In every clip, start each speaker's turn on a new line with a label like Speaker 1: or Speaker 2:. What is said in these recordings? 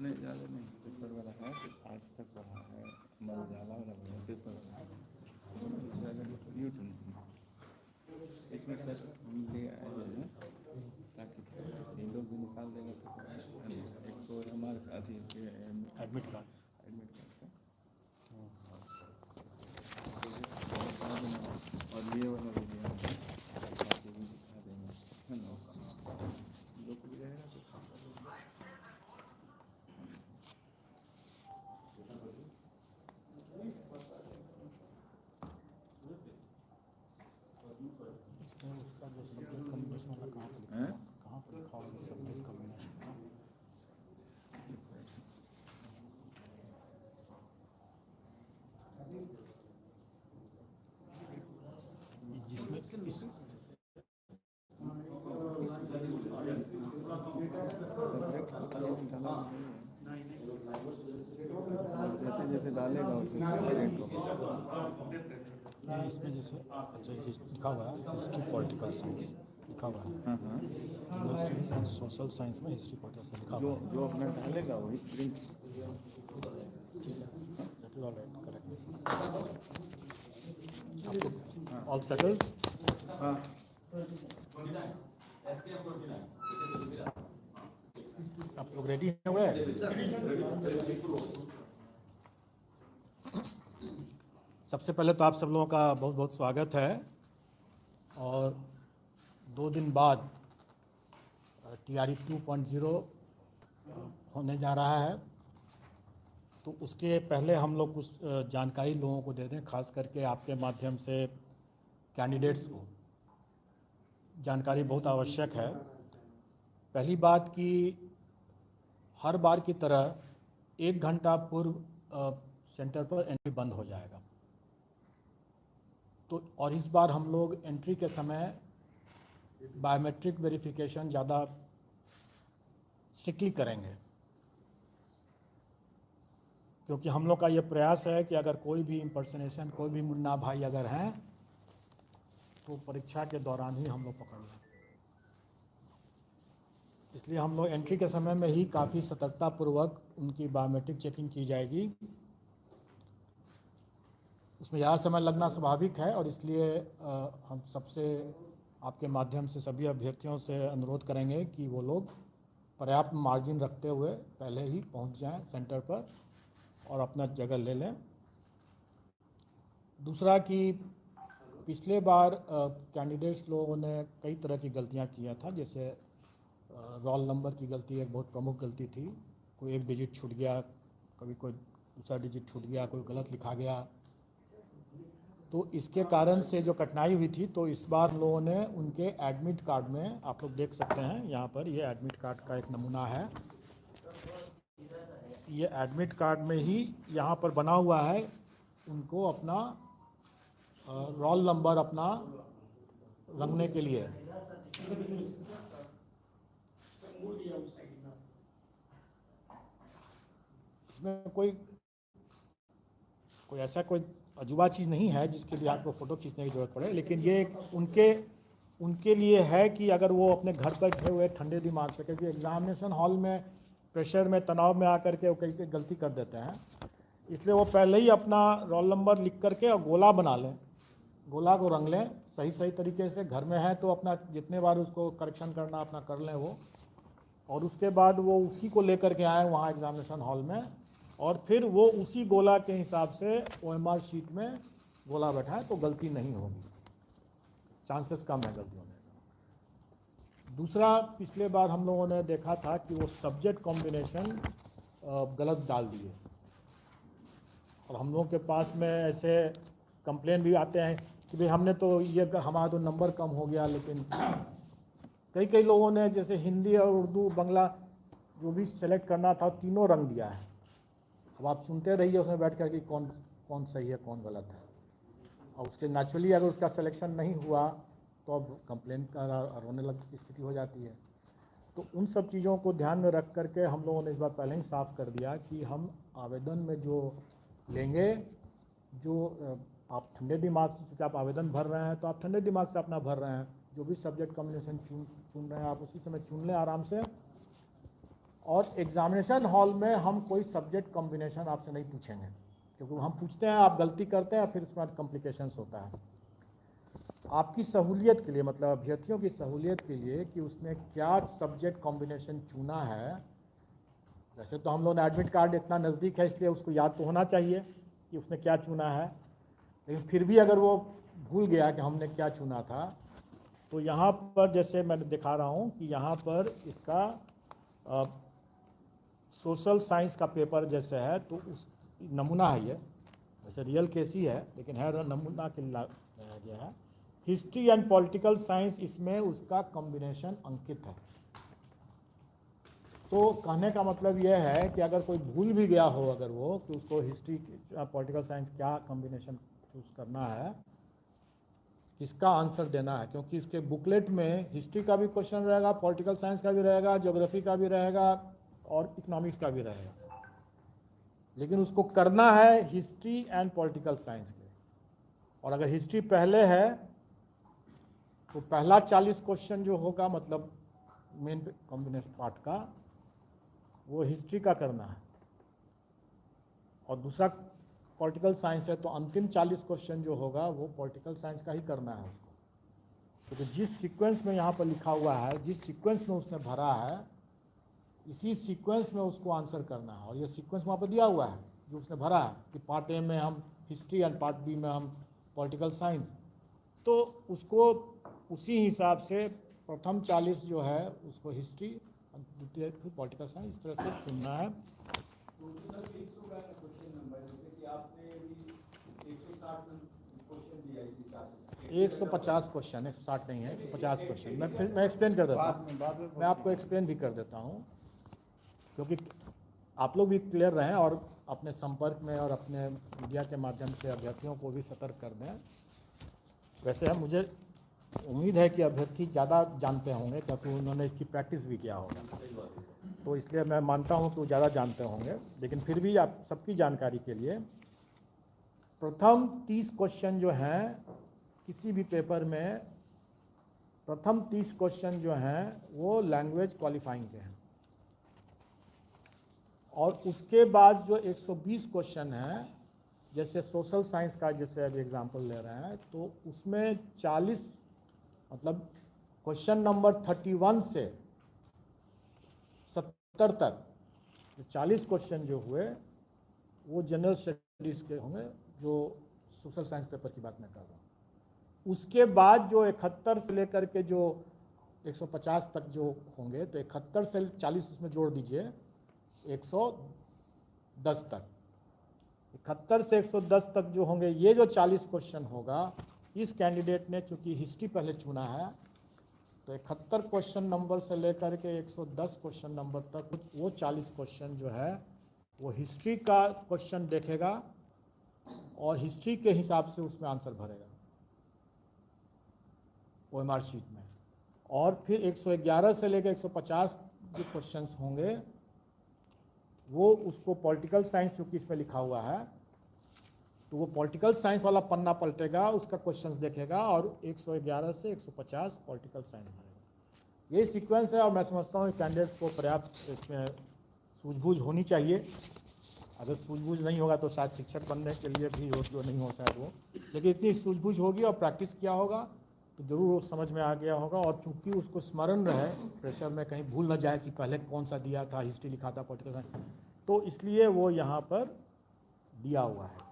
Speaker 1: नहीं ज़्यादा नहीं, पेपर वाला है तो आज तक पढ़ा है, अमर उजाला वाला है, पेपर वाला है, ज़्यादा न्यूटन इसमें सर हम ले आए हैं ताकि ऐसे लोग भी निकाल देंगे पेपर। एक तो हमारे अभी
Speaker 2: एडमिट कार्ड
Speaker 1: का और ये वाला भी दिया ताकि भी दिखा देंगे, है ना, लोग भी रहेगा तो
Speaker 2: उसका जो सब्जेक्ट कम्बिनेशन वाला कहाँ पर लिखा होगा सब्जेक्ट कम्बिनेशन का? जिसमें इस
Speaker 1: जैसे जैसे डालेगा उसमें
Speaker 2: इसमें जैसे अच्छा लिखा हुआ है हिस्ट्री पॉलिटिकल साइंस लिखा हुआ है, general studies and social science में हिस्ट्री पॉलिटिकल साइंस लिखा हुआ है।
Speaker 1: जो अपना डालेगा वही प्रिंट
Speaker 2: ऑल सेटल्ड।
Speaker 1: हाँ
Speaker 2: आप लोग रेडी हुए? सबसे पहले तो आप सब लोगों का बहुत बहुत स्वागत है। और 2 दिन बाद TRE 2.0 होने जा रहा है, तो उसके पहले हम लोग कुछ जानकारी लोगों को दे दें, खास करके आपके माध्यम से कैंडिडेट्स को जानकारी बहुत आवश्यक है। पहली बात कि हर बार की तरह 1 घंटा पूर्व सेंटर पर एंट्री बंद हो जाएगा। तो और इस बार हम लोग एंट्री के समय बायोमेट्रिक वेरिफिकेशन ज़्यादा स्ट्रिक्टली करेंगे, क्योंकि हम लोग का ये प्रयास है कि अगर कोई भी इम्पर्सनेशन, कोई भी मुन्ना भाई अगर हैं तो परीक्षा के दौरान ही हम लोग पकड़ लें। इसलिए हम लोग एंट्री के समय में ही काफ़ी सतर्कतापूर्वक उनकी बायोमेट्रिक चेकिंग की जाएगी। उसमें ज़्यादा समय लगना स्वाभाविक है, और इसलिए हम सबसे आपके माध्यम से सभी अभ्यर्थियों से अनुरोध करेंगे कि वो लोग पर्याप्त मार्जिन रखते हुए पहले ही पहुंच जाएं सेंटर पर और अपना जगह ले लें। दूसरा कि पिछले बार कैंडिडेट्स लोगों ने कई तरह की गलतियां किया था, जैसे रोल नंबर की गलती एक बहुत प्रमुख गलती थी। कोई एक डिजिट छूट गया, कभी कोई दूसरा डिजिट छूट गया, कोई गलत लिखा गया। तो इसके कारण से जो कठिनाई हुई थी, तो इस बार लोगों ने उनके एडमिट कार्ड में, आप लोग देख सकते हैं यहाँ पर, ये एडमिट कार्ड का एक नमूना है। ये एडमिट कार्ड में ही यहाँ पर बना हुआ है, उनको अपना रोल नंबर अपना रंगने के लिए। इसमें कोई ऐसा कोई अजूबा चीज़ नहीं है जिसके लिए आपको फ़ोटो खींचने की ज़रूरत पड़े, लेकिन ये उनके लिए है कि अगर वो अपने घर पर बैठे हुए ठंडे दिमाग से, क्योंकि एग्ज़ामिनेशन हॉल में प्रेशर में, तनाव में आकर के वो कई गलती कर देते हैं, इसलिए वो पहले ही अपना रोल नंबर लिख करके और गोला बना लें, गोला को रंग लें सही तरीके से। घर में है तो अपना जितने बार उसको करेक्शन करना अपना कर लें वो, और उसके बाद वो उसी को लेकर के आए वहाँ एग्ज़ामिनेशन हॉल में, और फिर वो उसी गोला के हिसाब से OMR शीट में गोला बैठाएं, तो गलती नहीं होगी, चांसेस कम है गलती होने का। दूसरा, पिछले बार हम लोगों ने देखा था कि वो सब्जेक्ट कॉम्बिनेशन गलत डाल दिए, और हम लोगों के पास में ऐसे कंप्लेन भी आते हैं कि भाई हमने तो ये, हमारा तो नंबर कम हो गया, लेकिन कई लोगों ने जैसे हिंदी और उर्दू बांग्ला जो भी सेलेक्ट करना था तीनों रंग दिया है। अब आप सुनते रहिए उसमें बैठ कर कि कौन सही है कौन गलत है, और उसके नेचुरली अगर उसका सिलेक्शन नहीं हुआ तो अब कंप्लेन का रोने लग की स्थिति हो जाती है। तो उन सब चीज़ों को ध्यान में रख करके हम लोगों ने इस बार पहले ही साफ़ कर दिया कि हम आवेदन में जो लेंगे, जो आप ठंडे दिमाग से, क्योंकि आप आवेदन भर रहे हैं तो आप ठंडे दिमाग से अपना भर रहे हैं, जो भी सब्जेक्ट कॉम्बिनेशन चुन रहे हैं आप उसी समय चुन लें आराम से, और एग्जामिनेशन हॉल में हम कोई सब्जेक्ट कॉम्बिनेशन आपसे नहीं पूछेंगे, क्योंकि हम पूछते हैं आप गलती करते हैं फिर उसके बाद कॉम्प्लिकेशंस होता है। आपकी सहूलियत के लिए, मतलब अभ्यर्थियों की सहूलियत के लिए कि उसने क्या सब्जेक्ट कॉम्बिनेशन चुना है। वैसे तो हम लोग ने एडमिट कार्ड इतना नज़दीक है इसलिए उसको याद तो होना चाहिए कि उसने क्या चुना है, लेकिन फिर भी अगर वो भूल गया कि हमने क्या चुना था, तो यहाँ पर जैसे मैं दिखा रहा हूँ कि यहाँ पर इसका सोशल साइंस का पेपर जैसे है, तो उस नमूना है ये, वैसे रियल केस ही है लेकिन है नमूना के लिए है। हिस्ट्री एंड पॉलिटिकल साइंस, इसमें उसका कॉम्बिनेशन अंकित है। तो कहने का मतलब यह है कि अगर कोई भूल भी गया हो अगर वो कि उसको हिस्ट्री पॉलिटिकल साइंस क्या कॉम्बिनेशन चूज़ करना है, किसका आंसर देना है, क्योंकि इसके बुकलेट में हिस्ट्री का भी क्वेश्चन रहेगा, पॉलिटिकल साइंस का भी रहेगा, ज्योग्राफी का भी रहेगा और इकोनॉमिक्स का भी रहेगा, लेकिन उसको करना है हिस्ट्री एंड पॉलिटिकल साइंस के। और अगर हिस्ट्री पहले है तो पहला 40 क्वेश्चन जो होगा, मतलब मेन कॉम्बिनेशन पार्ट का, वो हिस्ट्री का करना है, और दूसरा पॉलिटिकल साइंस है तो अंतिम 40 क्वेश्चन जो होगा वो पॉलिटिकल साइंस का ही करना है उसको। क्योंकि तो जिस सीक्वेंस में यहाँ पर लिखा हुआ है, जिस सीक्वेंस में उसने भरा है, इसी सीक्वेंस में उसको आंसर करना है। और ये सीक्वेंस वहाँ पर दिया हुआ है जो उसने भरा है कि पार्ट ए में हम हिस्ट्री एंड पार्ट बी में हम पॉलिटिकल साइंस, तो उसको उसी हिसाब से प्रथम 40 जो है उसको हिस्ट्री, द्वितीय फिर पॉलिटिकल साइंस, इस तरह से चुनना है। 150 क्वेश्चन, 160 नहीं है, 150 क्वेश्चन। मैं एक्सप्लेन कर देता हूँ, मैं आपको एक्सप्लेन भी कर देता हूँ, क्योंकि आप लोग भी क्लियर रहें और अपने संपर्क में और अपने मीडिया के माध्यम से अभ्यर्थियों को भी सतर्क कर दें। वैसे मुझे उम्मीद है कि अभ्यर्थी ज़्यादा जानते होंगे क्योंकि उन्होंने इसकी प्रैक्टिस भी किया होगा, तो इसलिए मैं मानता हूँ कि वो ज़्यादा जानते होंगे, लेकिन फिर भी आप सबकी जानकारी के लिए प्रथम 30 क्वेश्चन जो हैं किसी भी पेपर में, प्रथम 30 क्वेश्चन जो हैं वो लैंग्वेज क्वालिफाइंग के हैं, और उसके बाद जो 120 क्वेश्चन हैं, जैसे सोशल साइंस का जैसे अभी एग्जांपल ले रहे हैं, तो उसमें 40, मतलब क्वेश्चन नंबर 31 से 70 तक 40 क्वेश्चन जो हुए वो जनरल स्टडीज़ के होंगे, जो सोशल साइंस पेपर की बात मैं कर रहा हूँ। उसके बाद जो 71 से लेकर के जो 150 तक जो होंगे, तो 71 से 40 इसमें जोड़ दीजिए 110 तक, 71 से 110 तक जो होंगे, ये जो 40 क्वेश्चन होगा, इस कैंडिडेट ने चूंकि हिस्ट्री पहले चुना है तो 71 क्वेश्चन नंबर से लेकर के 110 क्वेश्चन नंबर तक वो 40 क्वेश्चन जो है वो हिस्ट्री का क्वेश्चन देखेगा और हिस्ट्री के हिसाब से उसमें आंसर भरेगा OMR शीट में। और फिर 111 से लेकर 150 जो क्वेश्चंस होंगे वो उसको पॉलिटिकल साइंस, चूँकि इसमें लिखा हुआ है तो वो पॉलिटिकल साइंस वाला पन्ना पलटेगा, उसका क्वेश्चंस देखेगा और 111 से 150 पॉलिटिकल साइंस भरेगा। ये सीक्वेंस है और मैं समझता हूँ कैंडिडेट्स को पर्याप्त इसमें सूझबूझ होनी चाहिए। अगर सूझबूझ नहीं होगा तो शायद शिक्षक बनने के लिए भी हो, जो नहीं हो शायद वो, लेकिन इतनी सूझबूझ होगी और प्रैक्टिस किया होगा तो ज़रूर वो समझ में आ गया होगा। और चूँकि उसको स्मरण रहे, प्रेशर में कहीं भूल न जाए कि पहले कौन सा दिया था, हिस्ट्री लिखा था, पॉलिटिकल साइंस, तो इसलिए वो यहाँ पर दिया हुआ है,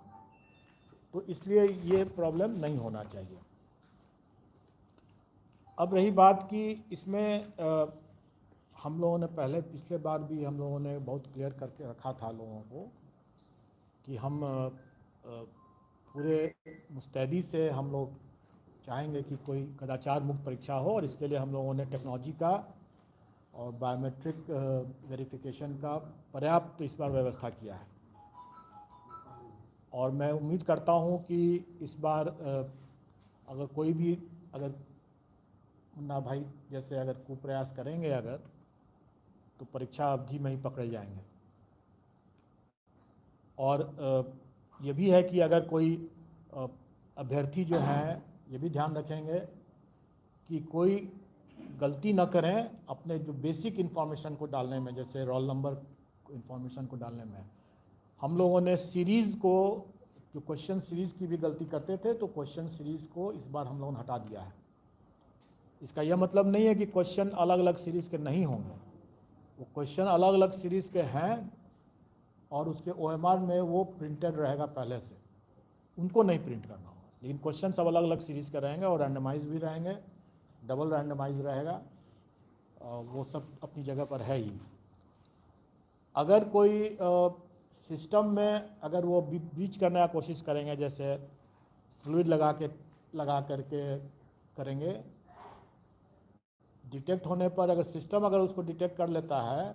Speaker 2: तो इसलिए ये प्रॉब्लम नहीं होना चाहिए। अब रही बात कि इसमें हम लोगों ने पहले पिछले बार भी हम लोगों ने बहुत क्लियर करके रखा था लोगों को कि हम पूरे मुस्तैदी से हम लोग चाहेंगे कि कोई कदाचार मुक्त परीक्षा हो, और इसके लिए हम लोगों ने टेक्नोलॉजी का और बायोमेट्रिक वेरिफिकेशन का पर्याप्त इस बार व्यवस्था किया है। और मैं उम्मीद करता हूँ कि इस बार अगर कोई भी, अगर मुन्ना भाई जैसे अगर कुप्रयास करेंगे अगर, तो परीक्षा अवधि में ही पकड़े जाएंगे। और ये भी है कि अगर कोई अभ्यर्थी जो हैं ये भी ध्यान रखेंगे कि कोई गलती न करें अपने जो बेसिक इन्फॉर्मेशन को डालने में, जैसे रोल नंबर इन्फॉर्मेशन को डालने में। हम लोगों ने सीरीज़ को, जो क्वेश्चन सीरीज़ की भी गलती करते थे, तो क्वेश्चन सीरीज़ को इस बार हम लोगों ने हटा दिया है। इसका यह मतलब नहीं है कि क्वेश्चन अलग अलग सीरीज़ के नहीं होंगे, वो क्वेश्चन अलग अलग सीरीज़ के हैं और उसके OMR में वो प्रिंटेड रहेगा पहले से, उनको नहीं प्रिंट करना होगा। लेकिन क्वेश्चन सब अलग अलग सीरीज़ के रहेंगे और रैंडमाइज भी रहेंगे, डबल रैंडमाइज रहेगा, वो सब अपनी जगह पर है ही। अगर कोई सिस्टम में अगर वो ब्रीच करने की कोशिश करेंगे, जैसे फ्लूइड लगा करके करेंगे, डिटेक्ट होने पर अगर सिस्टम अगर उसको डिटेक्ट कर लेता है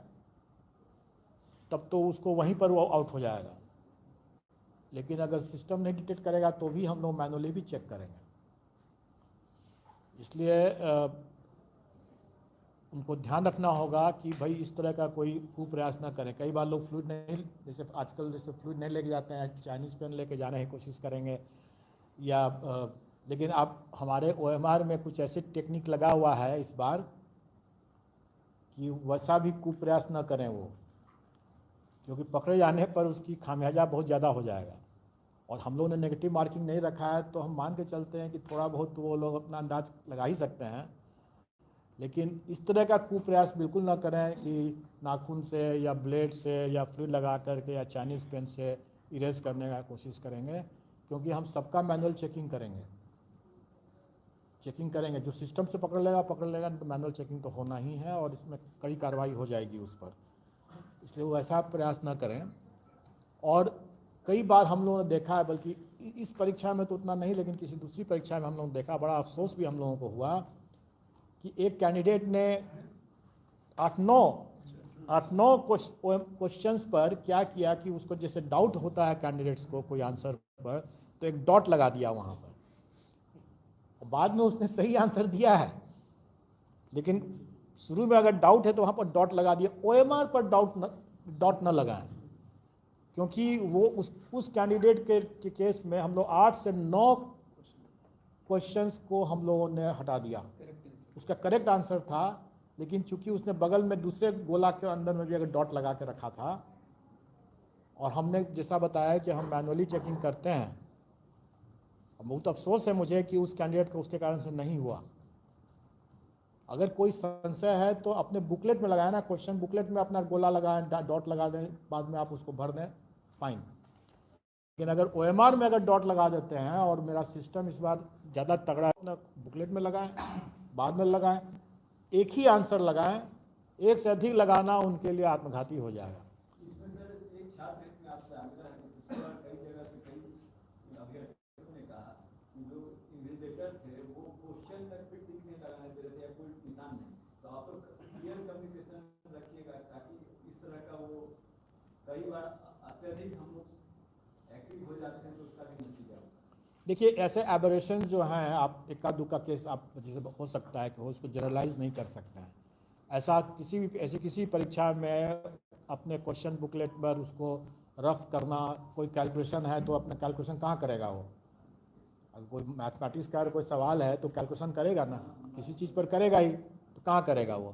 Speaker 2: तब तो उसको वहीं पर वो आउट हो जाएगा। लेकिन अगर सिस्टम नहीं डिटेक्ट करेगा तो भी हम लोग मैनुअली भी चेक करेंगे। इसलिए उनको ध्यान रखना होगा कि भाई इस तरह का कोई कुप्रयास ना करें। कई बार लोग फ्लूइड नहीं, जैसे आजकल जैसे फ्लूइड नहीं लेके जाते हैं, चाइनीज़ पेन लेके जाने की कोशिश करेंगे, या लेकिन आप हमारे OMR में कुछ ऐसे टेक्निक लगा हुआ है इस बार कि वैसा भी कुप्रयास ना करें वो, क्योंकि पकड़े जाने पर उसकी खामियाजा बहुत ज़्यादा हो जाएगा। और हम लोगों ने नेगेटिव मार्किंग नहीं रखा है तो हम मान के चलते हैं कि थोड़ा बहुत वो लोग अपना अंदाज लगा ही सकते हैं। लेकिन इस तरह का कुप्रयास बिल्कुल ना करें कि नाखून से या ब्लेड से या फ्लूइड लगा करके या चाइनीज़ पेन से इरेज करने का कोशिश करेंगे, क्योंकि हम सबका मैनुअल चेकिंग करेंगे। जो सिस्टम से पकड़ लेगा तो मैनुअल चेकिंग तो होना ही है और इसमें कड़ी कार्रवाई हो जाएगी उस पर। इसलिए वो ऐसा प्रयास ना करें। और कई बार हम लोगों ने देखा है, बल्कि इस परीक्षा में तो उतना नहीं, लेकिन किसी दूसरी परीक्षा में हम लोगों ने देखा, बड़ा अफसोस भी हम लोगों को हुआ कि एक कैंडिडेट ने 8-9 क्वेश्चंस पर क्या किया कि उसको जैसे डाउट होता है कैंडिडेट्स को कोई आंसर पर, तो एक डॉट लगा दिया वहाँ पर। बाद में उसने सही आंसर दिया है, लेकिन शुरू में अगर डाउट है तो वहाँ पर डॉट लगा दिया। OMR पर डॉट न लगाएं, क्योंकि वो उस कैंडिडेट के केस में हम लोग 8 से 9 क्वेश्चंस को हम लोगों ने हटा दिया। उसका करेक्ट आंसर था, लेकिन चूंकि उसने बगल में दूसरे गोला के अंदर में भी अगर डॉट लगा के रखा था, और हमने जैसा बताया कि हम मैनुअली चेकिंग करते हैं, बहुत अफसोस है मुझे कि उस कैंडिडेट को उसके कारण से नहीं हुआ। अगर कोई संशय है तो अपने बुकलेट में लगाए ना, क्वेश्चन बुकलेट में अपना गोला लगाएं, डॉट लगा दें, बाद में आप उसको भर दें, फाइन। लेकिन अगर OMR में अगर डॉट लगा देते हैं और मेरा सिस्टम इस बार ज़्यादा तगड़ा है, अपना बुकलेट में लगाएं, बाद में लगाएं, एक ही आंसर लगाएं, एक से अधिक लगाना उनके लिए आत्मघाती हो जाएगा।
Speaker 3: इसमें सर एक छात्र ने आपसे आग्रह है कि कई जगह से कई अभ्यर्थियों ने कहा कि जो इन्विजिलेटर थे वो क्वेश्चन तक पे टिक नहीं लगाने दे रहे थे या कोई निशान नहीं, तो आप लोग क्लियर कम्युनिकेशन रखिएगा ताकि इस तरह का वो कई बार अत्यधिक हम लोग एक्टिव हो जाते हैं तो उसका भी नतीजा।
Speaker 2: देखिए, ऐसे एबरेशंस जो हैं, आप इक्का दुक्का केस आप जैसे हो सकता है कि हो, उसको जनरलाइज नहीं कर सकते हैं। ऐसा किसी परीक्षा में अपने क्वेश्चन बुकलेट पर उसको रफ करना, कोई कैलकुलेशन है तो अपना कैलकुलेशन कहाँ करेगा वो? अगर कोई मैथमेटिक्स का कोई सवाल है तो कैलकुलेशन करेगा ना, किसी चीज़ पर करेगा ही, तो कहाँ करेगा वो?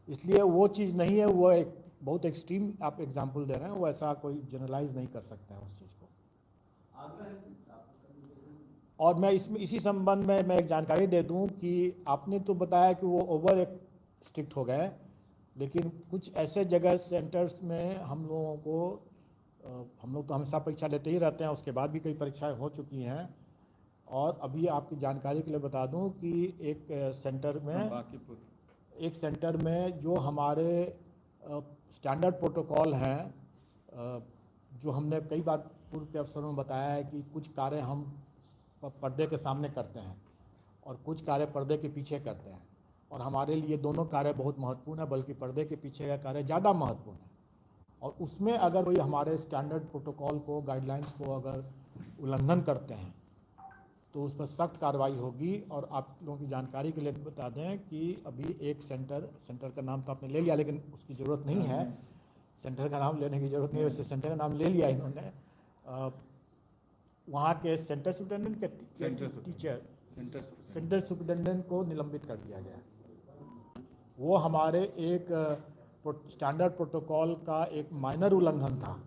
Speaker 2: इसलिए वो चीज़ नहीं है, वो एक बहुत एक्सट्रीम आप एग्जाम्पल दे रहे हैं, वो ऐसा कोई जनरलाइज नहीं कर सकते हैं उस चीज़ को। और मैं इसी संबंध में मैं एक जानकारी दे दूं कि आपने तो बताया कि वो ओवर स्ट्रिक्ट हो गए, लेकिन कुछ ऐसे जगह सेंटर्स में हम लोग तो हमेशा परीक्षा लेते ही रहते हैं, उसके बाद भी कई परीक्षाएं हो चुकी हैं। और अभी आपकी जानकारी के लिए बता दूं कि एक सेंटर में जो हमारे स्टैंडर्ड प्रोटोकॉल हैं, जो हमने कई बार पूर्व के अवसरों में बताया है कि कुछ कार्य हम पर्दे के सामने करते हैं और कुछ कार्य पर्दे के पीछे करते हैं, और हमारे लिए दोनों कार्य बहुत महत्वपूर्ण है, बल्कि पर्दे के पीछे का कार्य ज़्यादा महत्वपूर्ण है। और उसमें अगर कोई हमारे स्टैंडर्ड प्रोटोकॉल को, गाइडलाइंस को अगर उल्लंघन करते हैं तो उस पर सख्त कार्रवाई होगी। और आप लोगों की जानकारी के लिए बता दें कि अभी एक सेंटर का नाम तो आपने ले लिया, लेकिन उसकी ज़रूरत नहीं है, सेंटर का नाम लेने की ज़रूरत नहीं है, वैसे सेंटर का नाम ले लिया इन्होंने। वहाँ के सेंटर सुपरिटेंडेंट के सेंटर सुपरिटेंडेंट को निलंबित कर दिया गया। वो हमारे एक स्टैंडर्ड प्रोटोकॉल का एक माइनर उल्लंघन था।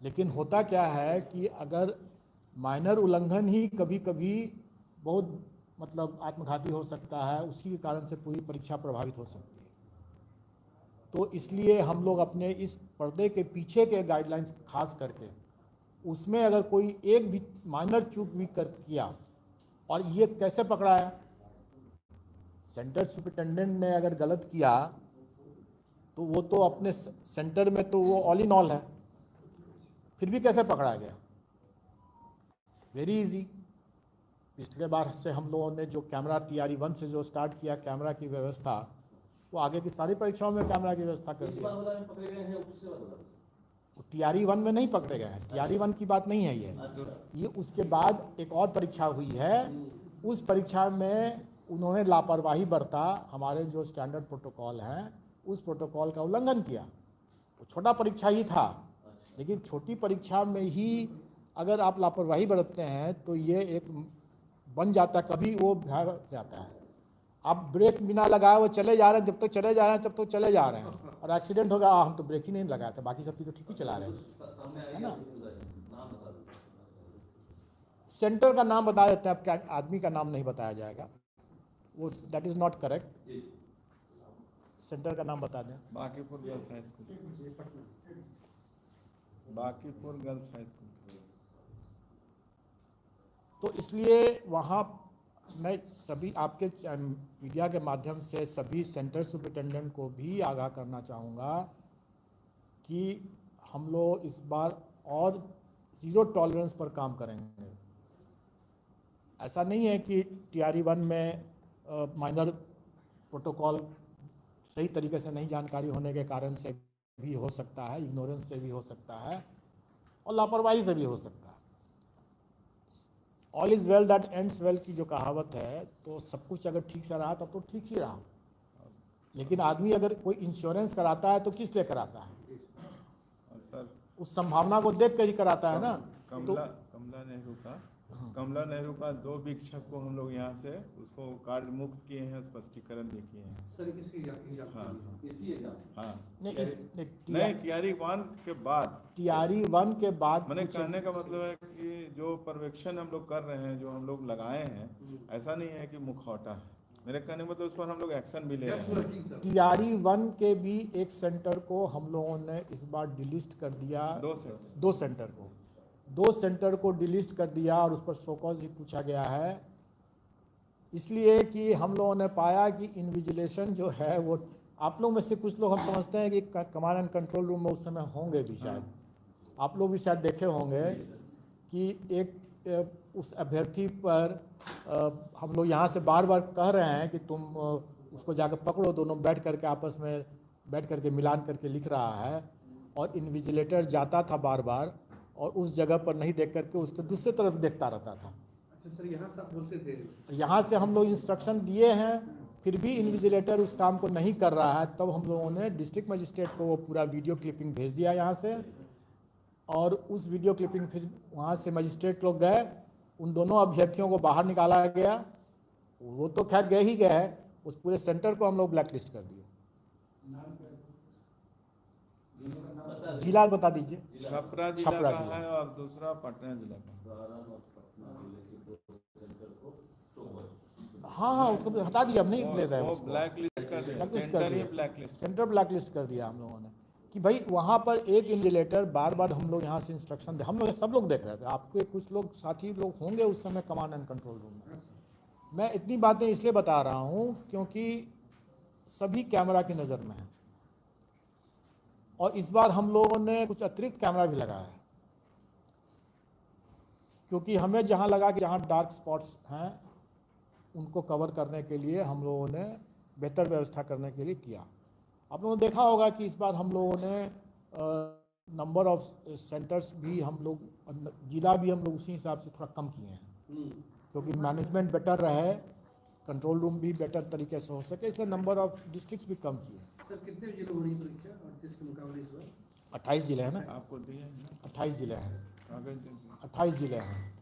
Speaker 2: लेकिन होता क्या है कि अगर माइनर उल्लंघन ही कभी कभी बहुत मतलब आत्मघाती हो सकता है, उसी के कारण से पूरी परीक्षा प्रभावित हो सकती है। तो इसलिए हम लोग अपने इस पर्दे के पीछे के गाइडलाइंस खास करके उसमें अगर कोई एक भी माइनर चूक भी किया, और ये कैसे पकड़ा है, सेंटर सुपरिटेंडेंट ने अगर गलत किया तो वो तो अपने सेंटर में तो वो ऑल इन ऑल है, फिर भी कैसे पकड़ा गया? Very easy. पिछले बार से हम लोगों ने जो कैमरा TRE 1 से जो स्टार्ट किया कैमरा की व्यवस्था, वो आगे की सारी परीक्षाओं में कैमरा की व्यवस्था कर दिया। TRE 1 में नहीं पकड़े गए हैं, TRE 1 की बात नहीं है ये उसके बाद एक और परीक्षा हुई है, उस परीक्षा में उन्होंने लापरवाही बरता, हमारे जो स्टैंडर्ड प्रोटोकॉल हैं उस प्रोटोकॉल का उल्लंघन किया। वो छोटा परीक्षा ही था, लेकिन छोटी परीक्षा में ही अगर आप लापरवाही बरतते हैं तो ये एक बन जाता है, कभी वो भर जाता है। आप ब्रेक बिना लगाए वो चले जा रहे हैं, जब तक चले जा रहे हैं तब तक चले जा रहे हैं, और एक्सीडेंट हो गया, हम तो ब्रेक ही नहीं लगाए थे, बाकी सब चीज़ तो ठीक ही चला रहे हैं, है ना। सेंटर का नाम बता देते हैं, अब क्या आदमी का नाम नहीं बताया जाएगा, वो that is not correct. Centre का नाम बता दें।
Speaker 1: Bankipur girls high school, Bankipur girls high school.
Speaker 2: तो इसलिए वहाँ मैं सभी आपके मीडिया के माध्यम से सभी सेंटर सुपरिटेंडेंट को भी आगाह करना चाहूँगा कि हम लोग इस बार और ज़ीरो टॉलरेंस पर काम करेंगे। ऐसा नहीं है कि TRE 1 में माइनर प्रोटोकॉल सही तरीके से नहीं जानकारी होने के कारण से भी हो सकता है, इग्नोरेंस से भी हो सकता है, और लापरवाही से भी हो सकता है। All is well that ends well की जो कहावत है, तो सब कुछ अगर ठीक से रहा तब तो ठीक ही रहा। लेकिन आदमी अगर कोई इंश्योरेंस कराता है तो किस लिए कराता है?
Speaker 1: सर
Speaker 2: उस संभावना को देख कर ही कराता है ना।
Speaker 1: कमला नेहरू का 2 वीक्षक को हम लोग यहाँ से उसको कार्य मुक्त किए हैं, स्पष्टीकरण भी किए हैं
Speaker 3: सर। किसकी एग्जाम?
Speaker 1: हाँ
Speaker 3: इसी एग्जाम?
Speaker 1: हाँ
Speaker 2: नहीं,
Speaker 1: TRE 1 के बाद,
Speaker 2: TRE 1 के बाद
Speaker 1: मैंने कहने का मतलब है कि जो पर्यवेक्षण हम लोग कर रहे हैं, जो हम लोग लगाए हैं, ऐसा नहीं है कि मुखौटा है। मेरे कहने का मतलब उस पर हम लोग एक्शन भी ले रहे हैं।
Speaker 2: TRE 1 के भी एक सेंटर को हम लोगों ने इस बार डिलिस्ट कर दिया, 2 सेंटर को डिलिस्ट कर दिया, और उस पर शोकॉज ही पूछा गया है, इसलिए कि हम लोगों ने पाया कि इन्विजिलेशन जो है वो, आप लोग में से कुछ लोग हम समझते हैं कि कमांड एंड कंट्रोल रूम में उस समय होंगे भी, शायद आप लोग भी शायद देखे होंगे कि एक उस अभ्यर्थी पर हम लोग यहाँ से बार बार कह रहे हैं कि तुम उसको जाकर पकड़ो, दोनों बैठ करके आपस में बैठ करके मिलान करके लिख रहा है, और इन्विजिलेटर जाता था बार बार और उस जगह पर नहीं देख करके उसके दूसरी तरफ देखता रहता था।
Speaker 3: अच्छा सर, यहाँ से आप बोलते थे?
Speaker 2: यहाँ से हम लोग इंस्ट्रक्शन दिए हैं, फिर भी इन्विजिलेटर उस काम को नहीं कर रहा है, तब हम लोगों ने डिस्ट्रिक्ट मजिस्ट्रेट को वो पूरा वीडियो क्लिपिंग भेज दिया यहाँ से, और उस वीडियो क्लिपिंग फिर वहाँ से मजिस्ट्रेट लोग गए, उन दोनों अभ्यर्थियों को बाहर निकाला गया, वो तो खैर गए ही गए, उस पूरे सेंटर को हम लोग ब्लैक लिस्ट कर दिए। जिला बता दीजिए।
Speaker 1: छपरा जिला का है और दूसरा पटना जिला का।
Speaker 2: हाँ, उसको हटा दिया, हम नहीं ले रहे हैं,
Speaker 1: ब्लैक लिस्ट कर दिया,
Speaker 2: सेंटर ब्लैक लिस्ट कर दिया हम लोगों ने, कि भाई वहाँ पर एक इन्विजिलेटर बार बार हम लोग यहाँ से इंस्ट्रक्शन दे, हम लोग सब लोग देख रहे थे, आपके कुछ लोग साथी लोग होंगे उस समय कमांड एंड कंट्रोल रूम में। मैं इतनी बातें इसलिए बता रहा हूँ क्योंकि सभी कैमरा की नज़र में है, और इस बार हम लोगों ने कुछ अतिरिक्त कैमरा भी लगाया है, क्योंकि हमें जहाँ लगा कि जहाँ डार्क स्पॉट्स हैं उनको कवर करने के लिए हम लोगों ने बेहतर व्यवस्था करने के लिए किया। आप लोगों ने देखा होगा कि इस बार हम लोगों ने नंबर ऑफ सेंटर्स भी हम लोग, जिला भी हम लोग उसी हिसाब से थोड़ा कम किए हैं, क्योंकि मैनेजमेंट बेटर रहे, कंट्रोल रूम भी बेटर तरीके से हो सके, इसलिए नंबर ऑफ डिस्ट्रिक्ट्स भी कम किए।
Speaker 3: सर कितने जिलों में परीक्षा और जिसके मुकाबले इस बार?
Speaker 2: 28 जिले हैं ना,
Speaker 1: आपको दिए
Speaker 2: 28 जिले हैं,
Speaker 1: कागज
Speaker 2: 28 जिले हैं।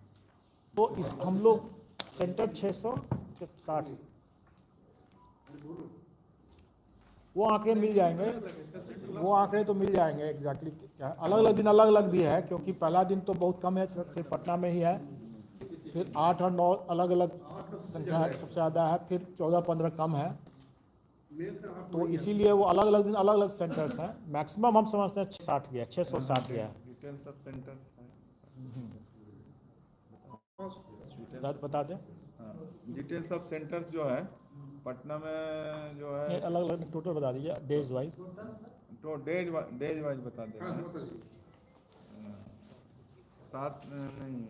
Speaker 2: तो इस हम लोग सेंटर 660 वो आंकड़े मिल जाएंगे, वो आंकड़े तो मिल जाएंगे एग्जैक्टली क्या अलग अलग दिन अलग अलग भी है, क्योंकि पहला दिन तो बहुत कम है, सिर्फ पटना में ही है, फिर 8 और 9 अलग अलग संख्या सबसे ज़्यादा है, फिर 14-15 कम है, तो इसीलिए वो अलग अलग दिन अलग अलग सेंटर्स हैं। मैक्सिमम हम समझते हैं 660 गया, 660 गया है।
Speaker 1: डिटेल सब सेंटर्स
Speaker 2: बता दें
Speaker 1: हाँ, डिटेल सब सेंटर्स जो है पटना में जो है
Speaker 2: ये अलग अलग टोटल बता दीजिए डेज वाइज।
Speaker 1: तो डेज वाइज बता दे रहे हैं। 7 नहीं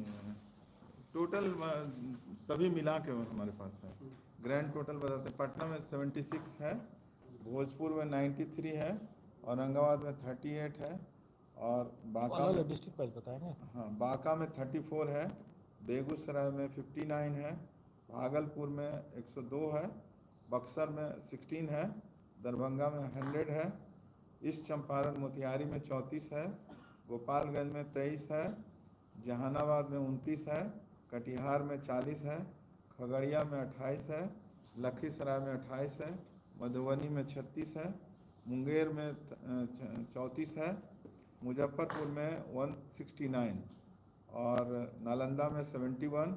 Speaker 1: टोटल सभी मिला के हमारे पास है। ग्रैंड टोटल बताते हैं, पटना में 76 है, भोजपुर में 93 है, औरंगाबाद में 38 है, और बांका में
Speaker 2: डिस्ट्रिक्ट वाइज बताएंगे।
Speaker 1: हाँ बांका में 34 है, बेगूसराय में 59 है, भागलपुर में 102 है, बक्सर में 16 है, दरभंगा में 100 है, ईस्ट चंपारण मोतिहारी में 34 है, गोपालगंज में 23 है, जहानाबाद में 29 है, कटिहार में 40 है, खगड़िया में 28 है, लखीसराय में 28 है, मधुबनी में 36 है, मुंगेर में 34 है, मुजफ्फरपुर में 169 और नालंदा में 71,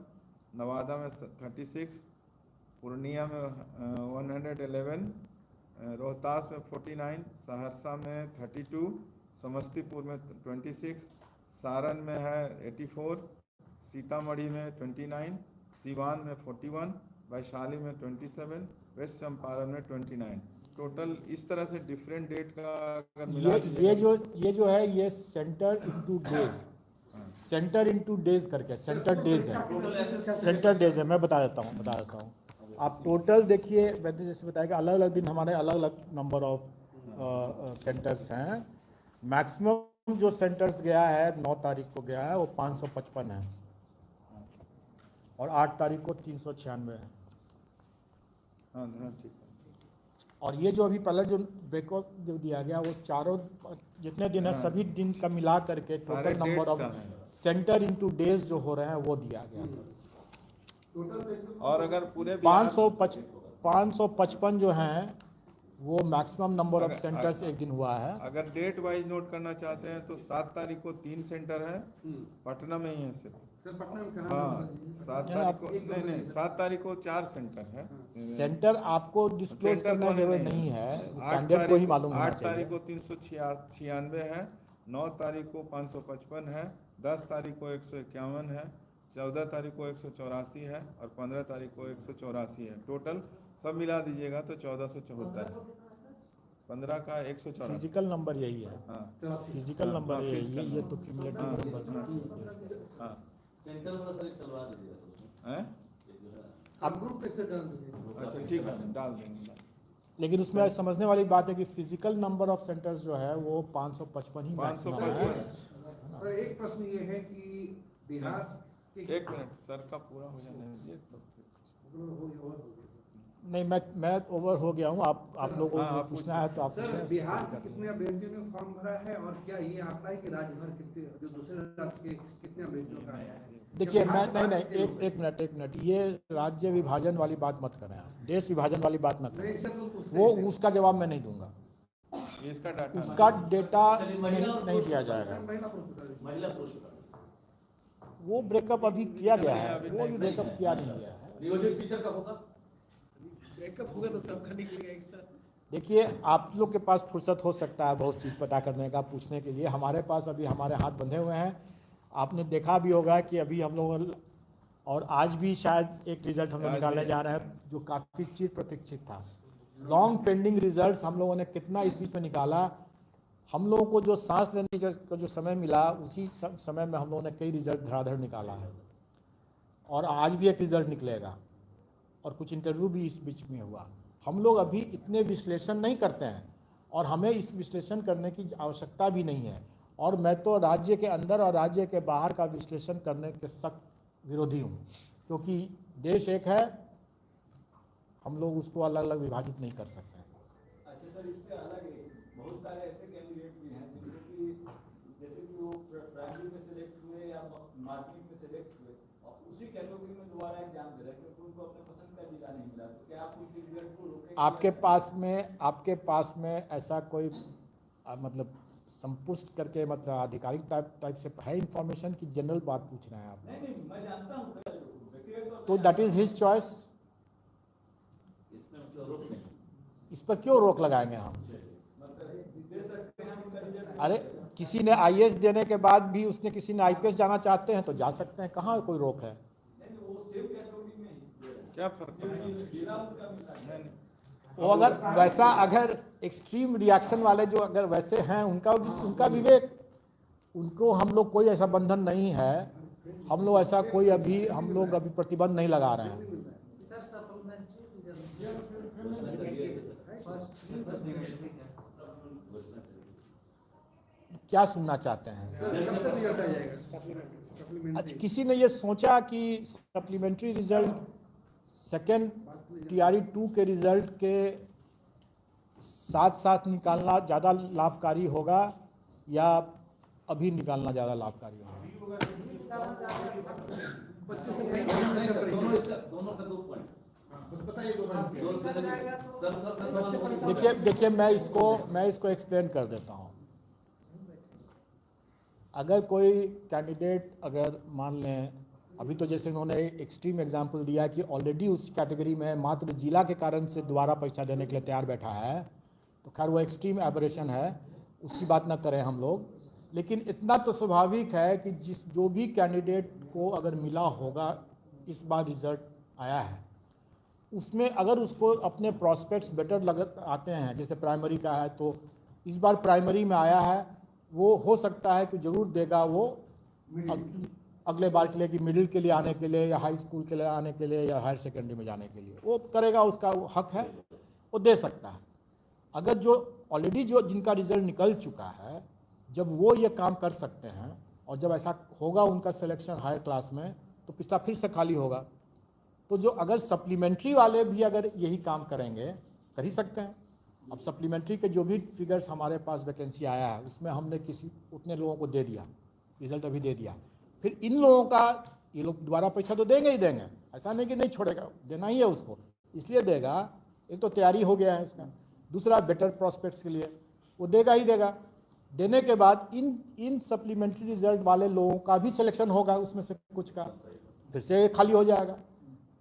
Speaker 1: नवादा में 36, पूर्णिया में 111, रोहतास में 49, सहरसा में 32, समस्तीपुर में 26, सारण में है 84, सीतामढ़ी में 29, सीवान में 41, वैशाली में 27, वेस्ट चंपारण में 29। टोटल इस तरह से डिफरेंट डेट का अगर मिला
Speaker 2: ये जो है ये centre into days, centre into days करके सेंटर डेज है, सेंटर डेज है। मैं बता देता हूँ आप टोटल देखिए, मैंने जैसे बताया कि अलग अलग दिन हमारे अलग अलग नंबर ऑफ सेंटर्स हैं। मैक्सिमम जो सेंटर्स गया है 9 तारीख को गया है वो 555 है, और 8 तारीख को 396 है।
Speaker 1: हाँ ठीक है।
Speaker 2: और ये जो अभी पहले जो ब्रेकअप जो दिया गया वो चारों जितने दिन है सभी दिन का मिला करके total number of centre into days जो हो रहे हैं वो दिया गया था।
Speaker 1: और अगर पूरे
Speaker 2: 555 जो हैं वो मैक्सिमम नंबर ऑफ सेंटर्स एक दिन हुआ है।
Speaker 1: अगर डेट वाइज नोट करना चाहते हैं तो 7 तारीख को 3 सेंटर है, पटना में ही है सिर्फ। हाँ 7 तारीख को नहीं 7 तारीख को 4 सेंटर है।
Speaker 2: सेंटर आपको डिस्क्लोज करने की जरूरत नहीं है, कैंडिडेट को ही मालूम होना
Speaker 1: 8
Speaker 2: चाहिए।
Speaker 1: तारीख को 396 है, 9 तारीख को 555 है, 10 तारीख को 151 है, 14 तारीख को 184 है, और 15 तारीख को 184 है। टोटल सब मिला दीजिएगा तो 1474 है। 15 का 184
Speaker 2: फिजिकल नंबर यही है।
Speaker 1: हाँ
Speaker 2: फिजिकल नंबर यही है, ये तो क्यूमुलेटिव नंबर।
Speaker 1: हाँ
Speaker 3: सेंटर वाला सर चलवा दीजिएगा।
Speaker 1: हैं?
Speaker 3: आप ग्रुप कैसे डाल दीजिए?
Speaker 1: अच्छा ठीक है डाल देंगे।
Speaker 2: लेकिन उसमें समझने वाली बात है कि फिजिकल नंबर ऑफ सेंटर्स जो है वो 555 ही मैक्सिमम है।
Speaker 3: सर एक प्रश्न ये है कि बिहार के
Speaker 1: एक मिनट सर का पूरा हो जाने दीजिए तो।
Speaker 2: नहीं मैं ओवर हो गया हूँ। आप लोगों को
Speaker 1: हाँ,
Speaker 2: पूछना है तो आप
Speaker 3: सर
Speaker 2: पूछें।
Speaker 3: बिहार के कितने अभ्यर्थियों ने फॉर्म भरा है, और क्या ये आंकड़ा है कि राज्य भर कितने जो दूसरे राज्य के कितने अभ्यर्थियों का आया है?
Speaker 2: देखिए मैं नहीं एक मिनट ये राज्य विभाजन वाली बात मत करें आप, देश विभाजन वाली बात मत करें। वो उसका जवाब मैं नहीं दूंगा, उसका डेटा नहीं दिया जाएगा। वो ब्रेकअप अभी किया गया है, वो भी ब्रेकअप किया नहीं गया है।
Speaker 3: नियोजित टीचर का होगा?
Speaker 4: ब्रेकअप होगा तो सबका निकलेगा एक साथ।
Speaker 2: देखिए आप लोग के पास फुर्सत हो सकता है बहुत चीज़ पता करने का, पूछने के लिए। हमारे पास अभी हमारे हाथ बंधे हुए हैं। आपने देखा भी होगा कि अभी हम लोग और आज भी शायद एक रिजल्ट हम लोग निकालने जा रहे हैं जो काफ़ी चिर प्रतीक्षित था। लॉन्ग पेंडिंग रिजल्ट्स हम लोगों ने कितना इस बीच में निकाला। हम लोगों को जो सांस लेने का जो समय मिला उसी समय में हम लोगों ने कई रिजल्ट धड़ाधड़ निकाला है, और आज भी एक रिजल्ट निकलेगा, और कुछ इंटरव्यू भी इस बीच में हुआ। हम लोग अभी इतने विश्लेषण नहीं करते हैं, और हमें इस विश्लेषण करने की आवश्यकता भी नहीं है। और मैं तो राज्य के अंदर और राज्य के बाहर का विश्लेषण करने के सख्त विरोधी हूँ, क्योंकि देश एक है, हम लोग उसको अलग अलग विभाजित नहीं कर सकते हैं।
Speaker 3: अच्छा सर, इससे अलग है बहुत सारे ऐसे कैंडिडेट भी हैं जिनको कि जैसे कि वो प्राइमरी में सेलेक्ट हुए या मार्किंग में सेलेक्ट हुए और उसी कैटेगरी में दोबारा एग्जाम दे रहे हैं, क्योंकि उनको अपने पसंद का का नहीं मिला, तो क्या आप उनके रिजल्ट को रोकेंगे?
Speaker 2: आपके पास में ऐसा कोई मतलब संपुष्ट करके मतलब आधिकारिक टाइप से है इंफॉर्मेशन की जनरल बात पूछ रहे हैं आप?
Speaker 3: नहीं नहीं, मैं जानता हूँ व्यक्तिगत तौर
Speaker 2: तो
Speaker 3: पे
Speaker 2: दैट इज हिज चॉइस।
Speaker 3: इसमें मतलब रोक नहीं,
Speaker 2: इस पर क्यों रोक लगाएंगे हम?
Speaker 3: मतलब दे सकते हैं हम उनका रिजल्ट।
Speaker 2: अरे किसी ने आईएएस देने के बाद भी उसने किसी ने आईपीएस जाना चाहते हैं तो जा सकते हैं, कहाँ कोई रोक है?
Speaker 3: नहीं वो सेम कैटेगरी में ही दे रहे हैं।
Speaker 1: क्या फर्क पड़ता है?
Speaker 3: जिला उनका मिला है।
Speaker 1: नहीं,
Speaker 2: वो अगर वैसा अगर एक्सट्रीम रिएक्शन वाले जो अगर वैसे हैं उनका विवेक, उनको हम लोग कोई ऐसा बंधन नहीं है, हम लोग ऐसा कोई हम लोग अभी प्रतिबंध नहीं लगा रहे हैं। क्या सुनना चाहते हैं? अच्छा, किसी ने ये सोचा कि सप्लीमेंट्री रिजल्ट सेकेंड टीआरई 2 के रिजल्ट के साथ साथ निकालना ज़्यादा लाभकारी होगा या अभी निकालना ज़्यादा लाभकारी होगा?
Speaker 3: दोनों का 2 पॉइंट
Speaker 2: देखिए मैं इसको एक्सप्लेन कर देता हूँ। अगर कोई कैंडिडेट अगर मान लें अभी तो जैसे उन्होंने एक्सट्रीम एग्जांपल दिया कि ऑलरेडी उस कैटेगरी में मात्र जिला के कारण से दोबारा परीक्षा देने के लिए तैयार बैठा है, तो खैर वो एक्सट्रीम एबरेशन है, उसकी बात ना करें हम लोग। लेकिन इतना तो स्वाभाविक है कि जो भी कैंडिडेट को अगर मिला होगा इस बार रिजल्ट आया है, उसमें अगर उसको अपने प्रॉस्पेक्ट्स बेटर आते हैं, जैसे प्राइमरी का है तो इस बार प्राइमरी में आया है, वो हो सकता है कि ज़रूर देगा वो अगले बार के लिए कि मिडिल के लिए आने के लिए या हाई स्कूल के लिए आने के लिए या हायर सेकेंडरी में जाने के लिए वो करेगा, उसका हक है, वो दे सकता है। अगर जो ऑलरेडी जिनका रिजल्ट निकल चुका है, जब वो ये काम कर सकते हैं और जब ऐसा होगा उनका सिलेक्शन हायर क्लास में, तो पिछला फिर से खाली होगा। तो जो अगर सप्लीमेंट्री वाले भी अगर यही काम करेंगे, कर ही सकते हैं। अब सप्लीमेंट्री के जो भी फिगर्स हमारे पास वैकेंसी आया है उसमें हमने उतने लोगों को दे दिया, रिजल्ट अभी दे दिया। फिर इन लोगों का ये लोग दोबारा परीक्षा तो देंगे ही देंगे, ऐसा नहीं कि नहीं छोड़ेगा, देना ही है उसको, इसलिए देगा। एक तो तैयारी हो गया है इसका, दूसरा बेटर प्रॉस्पेक्ट्स के लिए वो देगा ही देगा। देने के बाद इन सप्लीमेंट्री रिजल्ट वाले लोगों का भी सिलेक्शन होगा, उसमें से कुछ का फिर से खाली हो जाएगा।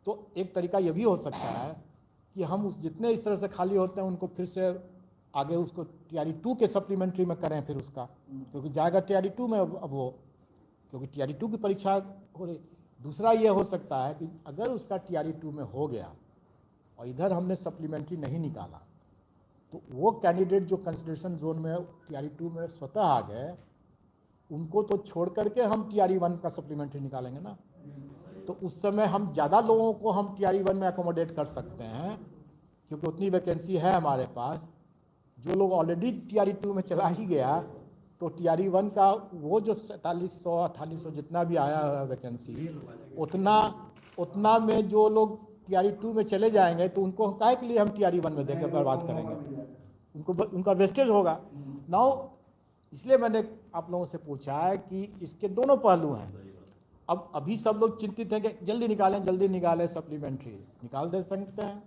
Speaker 2: तो एक तरीका ये भी हो सकता है कि हम जितने इस तरह से खाली होते हैं उनको फिर से आगे उसको टीआरई 2 के सप्लीमेंट्री में करें फिर उसका, क्योंकि जाएगा टीआरई 2 में अब वो, क्योंकि टीआरई 2 की परीक्षा हो रही। दूसरा ये हो सकता है कि अगर उसका टीआरई 2 में हो गया और इधर हमने सप्लीमेंट्री नहीं निकाला, तो वो कैंडिडेट जो कंसिडरेशन जोन में टीआरई 2 में स्वतः आ गए, उनको तो छोड़ करके हम टीआरई 1 का सप्लीमेंट्री निकालेंगे ना, तो उस समय हम ज़्यादा लोगों को हम टीआरई 1 में अकोमोडेट कर सकते हैं, क्योंकि उतनी वैकेंसी है हमारे पास। जो लोग ऑलरेडी टीआरई 2 में चला ही गया, तो टीआरई 1 का वो जो 4700-4800 जितना भी आया है वैकेंसी, उतना में जो लोग टीआरई 2 में चले जाएंगे, तो उनको काहे के लिए हम टीआरई 1 में देकर बर्बाद करेंगे? उनका वेस्टेज होगा नाउ। इसलिए मैंने आप लोगों से पूछा है कि इसके दोनों पहलू हैं। अब अभी सब लोग चिंतित हैं कि जल्दी निकालें सप्लीमेंट्री, निकाल दे सकते हैं,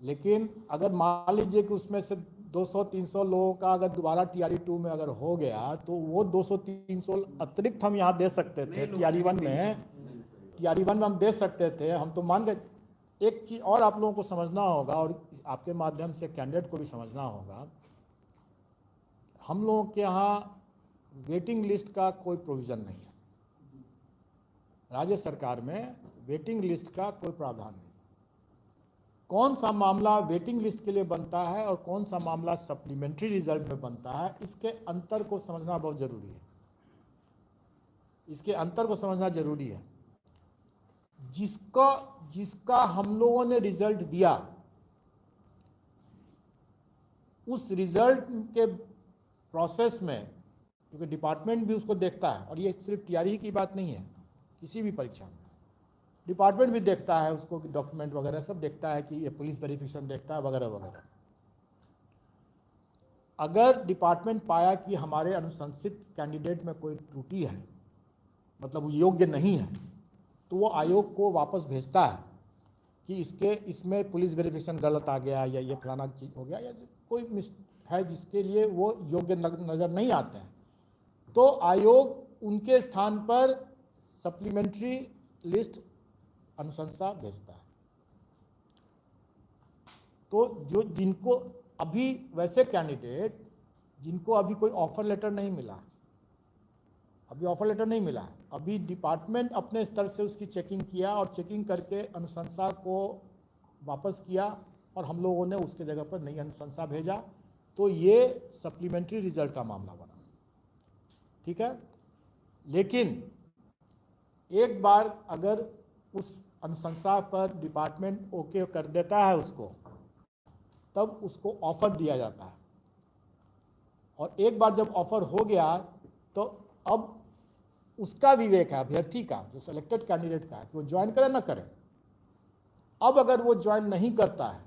Speaker 2: लेकिन अगर मान लीजिए कि उसमें से 200-300 लोगों का अगर दोबारा टीआरई 2 में अगर हो गया, तो वो 200-300 अतिरिक्त हम यहाँ दे सकते थे टीआरई 1 में हम दे सकते थे। हम तो मान गए। एक चीज़ और आप लोगों को समझना होगा और आपके माध्यम से कैंडिडेट को भी समझना होगा, हम लोगों के यहाँ वेटिंग लिस्ट का कोई प्रोविज़न नहीं है। राज्य सरकार में वेटिंग लिस्ट का कोई प्रावधान नहीं। कौन सा मामला वेटिंग लिस्ट के लिए बनता है और कौन सा मामला सप्लीमेंट्री रिजल्ट में बनता है, इसके अंतर को समझना बहुत ज़रूरी है। इसके अंतर को समझना ज़रूरी है। जिसका हम लोगों ने रिजल्ट दिया, उस रिजल्ट के प्रोसेस में, क्योंकि डिपार्टमेंट भी उसको देखता है, और ये सिर्फ टीआरई की बात नहीं है, किसी भी परीक्षा में डिपार्टमेंट भी देखता है उसको, कि डॉक्यूमेंट वगैरह सब देखता है, कि ये पुलिस वेरिफिकेशन देखता है वगैरह वगैरह। अगर डिपार्टमेंट पाया कि हमारे अनुशंसित कैंडिडेट में कोई त्रुटि है, मतलब वो योग्य नहीं है, तो वो आयोग को वापस भेजता है कि इसमें पुलिस वेरिफिकेशन गलत आ गया या ये फलाना चीज़ हो गया या कोई मिस है जिसके लिए वो योग्य नज़र नहीं आते हैं, तो आयोग उनके स्थान पर सप्लीमेंट्री लिस्ट अनुशंसा भेजता है। तो जो जिनको अभी वैसे कैंडिडेट जिनको अभी कोई ऑफर लेटर नहीं मिला, अभी ऑफर लेटर नहीं मिला, अभी डिपार्टमेंट अपने स्तर से उसकी चेकिंग किया और चेकिंग करके अनुशंसा को वापस किया और हम लोगों ने उसके जगह पर नई अनुशंसा भेजा, तो ये सप्लीमेंट्री रिजल्ट का मामला बना। ठीक है, लेकिन एक बार अगर उस अनुशंसा पर डिपार्टमेंट ओके कर देता है उसको, तब उसको ऑफर दिया जाता है। और एक बार जब ऑफर हो गया तो अब उसका विवेक है, अभ्यर्थी का, जो सिलेक्टेड कैंडिडेट का, कि वो ज्वाइन करे ना करे। अब अगर वो ज्वाइन नहीं करता है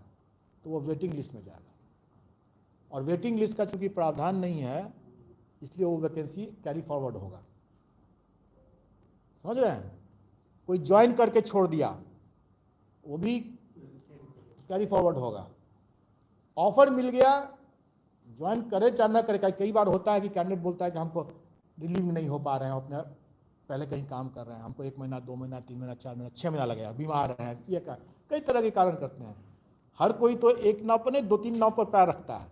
Speaker 2: तो वो वेटिंग लिस्ट में जाएगा, और वेटिंग लिस्ट का चूंकि प्रावधान नहीं है इसलिए वो वैकेंसी कैरी फॉरवर्ड होगा। समझ रहे हैं? कोई ज्वाइन करके छोड़ दिया वो भी कैरी फॉरवर्ड होगा। ऑफर मिल गया, ज्वाइन करे चाहे ना करे, कई बार होता है कि कैंडिडेट बोलता है कि हमको रिलीव नहीं हो पा रहे हैं, अपने पहले कहीं काम कर रहे हैं, हमको 1 महीना 2 महीना 3 महीना 4 महीना 6 महीना लगेगा, बीमार हैं, ये कई तरह के कारण करते हैं। हर कोई तो एक नाव पर नहीं 2-3 नाव पर पैर रखता है,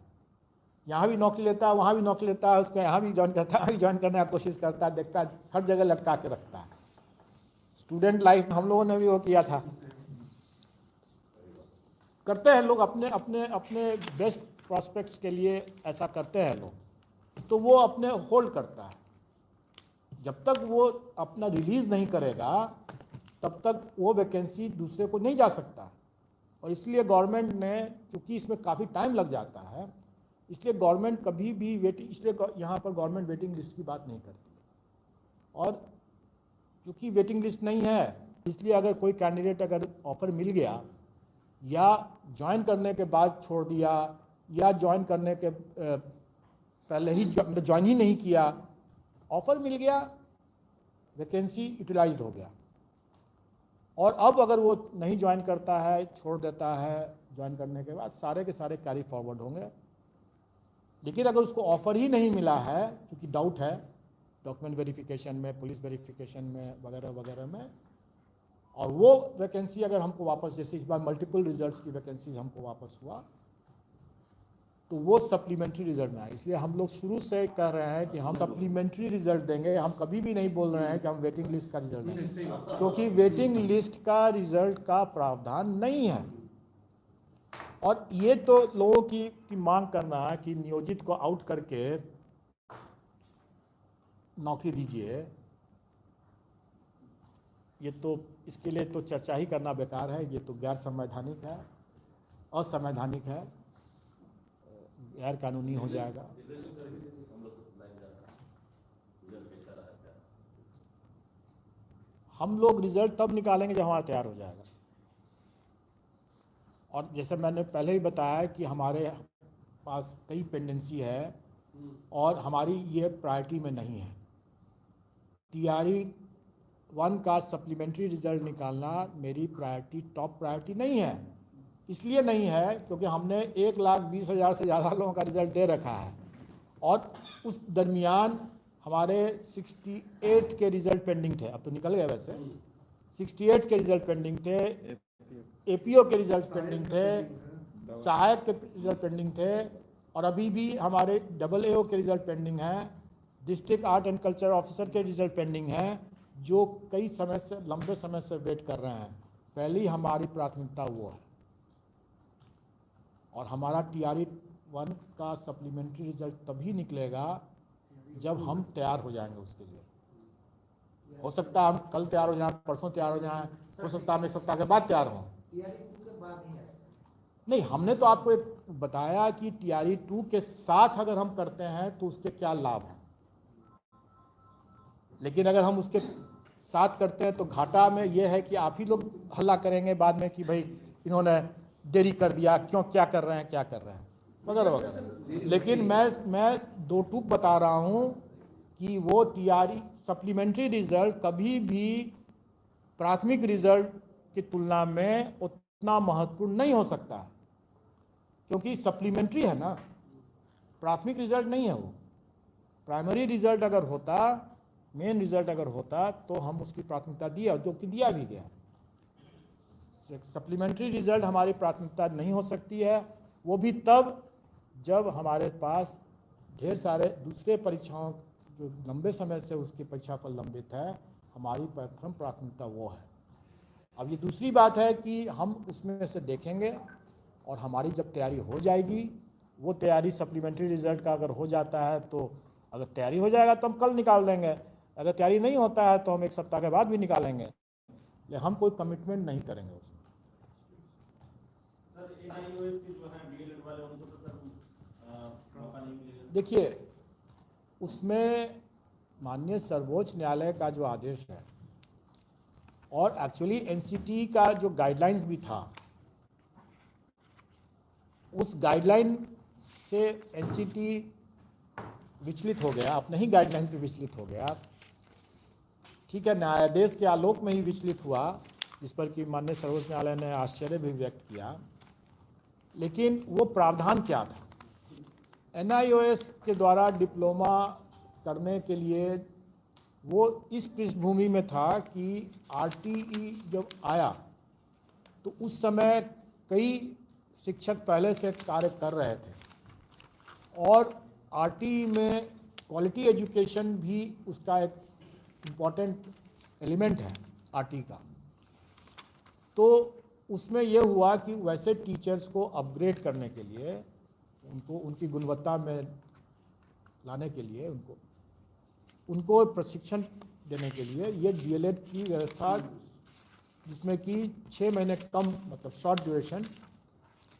Speaker 2: यहाँ भी नौकरी लेता है, वहाँ भी नौकरी लेता है, उसको यहाँ भी ज्वाइन करता है, वहाँ भी ज्वाइन करने की कोशिश करता है, देखता है, हर जगह लटका के रखता है। स्टूडेंट लाइफ में हम लोगों ने भी वो किया था। करते हैं लोग अपने अपने अपने बेस्ट प्रॉस्पेक्ट्स के लिए, ऐसा करते हैं लोग, तो वो अपने होल्ड करता है। जब तक वो अपना रिलीज नहीं करेगा तब तक वो वैकेंसी दूसरे को नहीं जा सकता। और इसलिए गवर्नमेंट ने, क्योंकि इसमें काफ़ी टाइम लग जाता है, इसलिए गवर्नमेंट कभी भी इसलिए यहाँ पर गवर्नमेंट वेटिंग लिस्ट की बात नहीं करती। और क्योंकि वेटिंग लिस्ट नहीं है, इसलिए अगर कोई कैंडिडेट अगर ऑफर मिल गया या ज्वाइन करने के बाद छोड़ दिया या ज्वाइन करने के पहले ही ज्वाइन ही नहीं किया, ऑफर मिल गया, वैकेंसी यूटिलाइज्ड हो गया, और अब अगर वो नहीं ज्वाइन करता है, छोड़ देता है, ज्वाइन करने के बाद सारे के सारे कैरी फॉरवर्ड होंगे। लेकिन अगर उसको ऑफर ही नहीं मिला है, क्योंकि डाउट है डॉक्यूमेंट वेरिफिकेशन में, पुलिस वेरिफिकेशन में, वगैरह वगैरह में, और वो वैकेंसी अगर हमको वापस, जैसे इस बार मल्टीपल रिजल्ट्स की वैकेंसी हमको वापस हुआ, तो वो सप्लीमेंट्री रिजल्ट में आए। इसलिए हम लोग शुरू से कह रहे हैं कि हम सप्लीमेंट्री रिजल्ट देंगे, हम कभी भी नहीं बोल रहे हैं कि हम वेटिंग लिस्ट का रिजल्ट देंगे, क्योंकि वेटिंग लिस्ट का रिजल्ट का प्रावधान नहीं है। और ये तो लोगों की मांग करना है कि नियोजित को आउट करके नौकरी दीजिए, ये तो इसके लिए तो चर्चा ही करना बेकार है। ये तो गैर संवैधानिक है, असंवैधानिक है, गैर कानूनी हो जाएगा। हम लोग रिजल्ट तब निकालेंगे जब हमारा तैयार हो जाएगा। और जैसे मैंने पहले ही बताया कि हमारे पास कई पेंडेंसी है और हमारी ये प्रायोरिटी में नहीं है। TRE 1 का सप्लीमेंट्री रिजल्ट निकालना मेरी प्रायोरिटी, टॉप प्रायोरिटी नहीं है। इसलिए नहीं है क्योंकि हमने 1,20,000 से ज़्यादा लोगों का रिजल्ट दे रखा है, और उस दरमियान हमारे 68 के रिजल्ट पेंडिंग थे। अब तो निकल गए वैसे, 68 के रिजल्ट पेंडिंग थे, APO के रिजल्ट पेंडिंग थे, सहायक के रिजल्ट पेंडिंग थे, और अभी भी हमारे AAO के रिजल्ट पेंडिंग हैं, district art and culture officer के रिजल्ट पेंडिंग हैं, जो कई समय से, लंबे समय से वेट कर रहे हैं। पहली हमारी प्राथमिकता वो है। और हमारा TRE 1 का सप्लीमेंट्री रिजल्ट तभी निकलेगा जब हम तैयार हो जाएंगे उसके लिए। हो सकता है हम कल तैयार हो जाएं, परसों तैयार हो जाएं, हो सकता है हम 1 सप्ताह के बाद तैयार हों। नहीं, हमने तो आपको एक बताया कि TRE 2 के साथ अगर हम करते हैं तो उसके क्या लाभ हैं, लेकिन अगर हम उसके साथ करते हैं तो घाटा में ये है कि आप ही लोग हल्ला करेंगे बाद में कि भाई इन्होंने देरी कर दिया, क्यों, क्या कर रहे हैं, क्या कर रहे हैं, वगैरह वगैरह। लेकिन मैं 2 टूक बता रहा हूँ कि वो TRE सप्लीमेंट्री रिजल्ट कभी भी प्राथमिक रिजल्ट की तुलना में उतना महत्वपूर्ण नहीं हो सकता है, क्योंकि सप्लीमेंट्री है ना, प्राथमिक रिजल्ट नहीं है वो। प्राइमरी रिजल्ट अगर होता, मेन रिजल्ट अगर होता तो हम उसकी प्राथमिकता दिया, जो कि दिया भी गया। सप्लीमेंट्री रिजल्ट हमारी प्राथमिकता नहीं हो सकती है, वो भी तब जब हमारे पास ढेर सारे दूसरे परीक्षाओं जो लंबे समय से उसकी परीक्षा पर लंबित है, हमारी प्रथम प्राथमिकता वो है। अब ये दूसरी बात है कि हम उसमें से देखेंगे और हमारी जब तैयारी हो जाएगी, वो तैयारी सप्लीमेंट्री रिजल्ट का अगर हो जाता है तो अगर तैयारी हो जाएगा तो हम कल निकाल देंगे, अगर तैयारी नहीं होता है तो हम 1 सप्ताह के बाद भी निकालेंगे, लेकिन हम कोई कमिटमेंट नहीं करेंगे उसमें। देखिए, उसमें माननीय सर्वोच्च न्यायालय का जो आदेश है और एक्चुअली एनसीटी का जो गाइडलाइंस भी था, उस गाइडलाइन से एनसीटी विचलित हो गया, अपने ही गाइडलाइन से विचलित हो गया। ठीक है, न्यायाधीश के आलोक में ही विचलित हुआ, जिस पर कि माननीय सर्वोच्च न्यायालय ने आश्चर्य भी व्यक्त किया। लेकिन वो प्रावधान क्या था? एनआईओएस के द्वारा डिप्लोमा करने के लिए वो इस पृष्ठभूमि में था कि आरटीई जब आया तो उस समय कई शिक्षक पहले से कार्य कर रहे थे और आरटीई में क्वालिटी एजुकेशन भी उसका एक इम्पॉर्टेंट एलिमेंट है आरटीई का। तो उसमें यह हुआ कि वैसे टीचर्स को अपग्रेड करने के लिए, उनको उनकी गुणवत्ता में लाने के लिए, उनको प्रशिक्षण देने के लिए ये डीएलएड की व्यवस्था, जिसमें कि 6 महीने कम, मतलब शॉर्ट ड्यूरेशन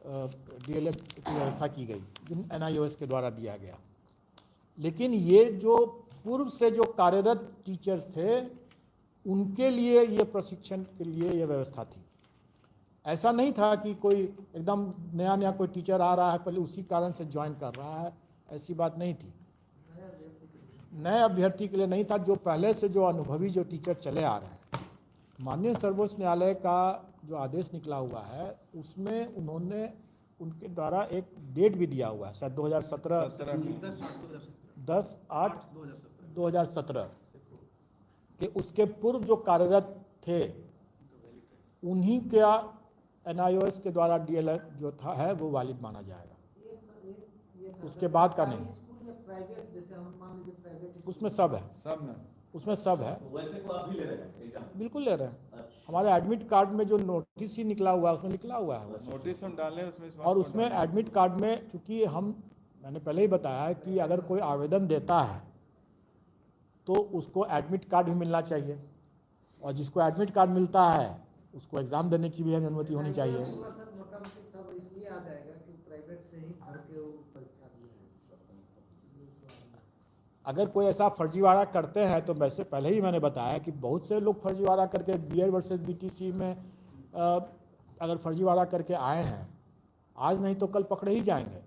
Speaker 2: डीएलएड की व्यवस्था की गई, जो एनआईओएस के द्वारा दिया गया। लेकिन ये जो पूर्व से जो कार्यरत टीचर्स थे, उनके लिए ये प्रशिक्षण के लिए ये व्यवस्था थी। ऐसा नहीं था कि कोई एकदम नया नया कोई टीचर आ रहा है, पहले उसी कारण से ज्वाइन कर रहा है, ऐसी बात नहीं थी। नए अभ्यर्थी के लिए नहीं था, जो पहले से जो अनुभवी जो टीचर चले आ रहे हैं। माननीय सर्वोच्च न्यायालय का जो आदेश निकला हुआ है, उसमें उन्होंने उनके द्वारा एक डेट भी दिया हुआ है, शायद 10/8/2017 के उसके पूर्व जो कार्यरत थे, उन्हीं का एनआईओएस के द्वारा डीएलएड जो था है वो वैलिड माना जाएगा, उसके बाद का नहीं। उसमें सब है, उसमें सब है।
Speaker 5: वैसे को आप भी ले रहे हैं?
Speaker 2: बिल्कुल ले रहे हैं। हमारे एडमिट कार्ड में जो नोटिस ही निकला हुआ है, उसमें निकला हुआ है
Speaker 1: नोटिस हम डालें उसमें,
Speaker 2: और उसमें एडमिट कार्ड में, चूंकि मैंने पहले ही बताया कि अगर कोई आवेदन देता है तो उसको एडमिट कार्ड भी मिलना चाहिए, और जिसको एडमिट कार्ड मिलता है उसको एग्ज़ाम देने की भी अनुमति होनी चाहिए। अगर कोई ऐसा फर्जीवाड़ा करते हैं तो वैसे पहले ही मैंने बताया कि बहुत से लोग फर्जीवाड़ा करके बीएड वर्सेस बीटीसी में अगर फर्जीवाड़ा करके आए हैं, आज नहीं तो कल पकड़े ही जाएंगे।